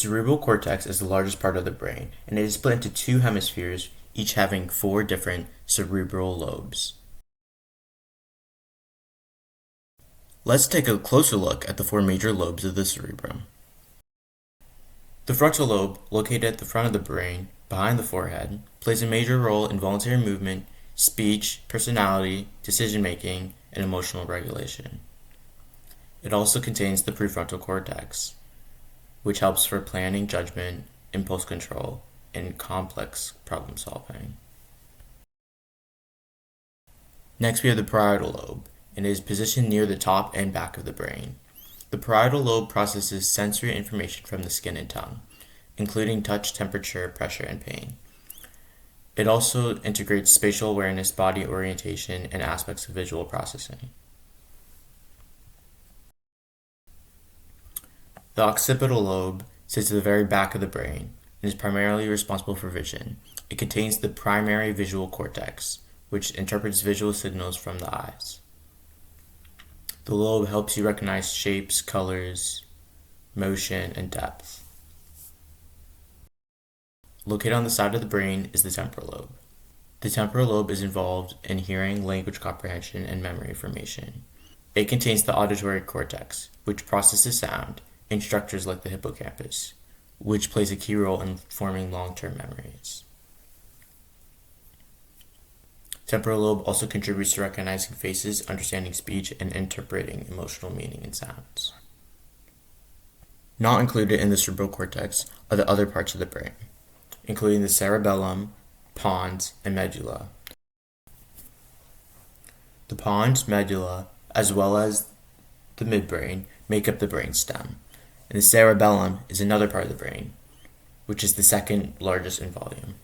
cerebral cortex is the largest part of the brain, and it is split into two hemispheres, each having 4 different cerebral lobes. Let's take a closer look at the 4 major lobes of the cerebrum. The frontal lobe, located at the front of the brain, behind the forehead, plays a major role in voluntary movement, speech, personality, decision-making, and emotional regulation. It also contains the prefrontal cortex, which helps for planning, judgment, impulse control, and complex problem solving. Next, we have the parietal lobe, and it is positioned near the top and back of the brain. The parietal lobe processes sensory information from the skin and tongue, including touch, temperature, pressure, and pain. It also integrates spatial awareness, body orientation, and aspects of visual processing. The occipital lobe sits at the very back of the brain and is primarily responsible for vision. It contains the primary visual cortex, which interprets visual signals from the eyes. The lobe helps you recognize shapes, colors, motion, and depth. Located on the side of the brain is the temporal lobe. The temporal lobe is involved in hearing, language comprehension, and memory formation. It contains the auditory cortex, which processes sound, and structures like the hippocampus, which plays a key role in forming long-term memories. Temporal lobe also contributes to recognizing faces, understanding speech, and interpreting emotional meaning in sounds. Not included in the cerebral cortex are the other parts of the brain, including the cerebellum, pons, and medulla. The pons, medulla, as well as the midbrain, make up the brainstem, and the cerebellum is another part of the brain, which is the second largest in volume.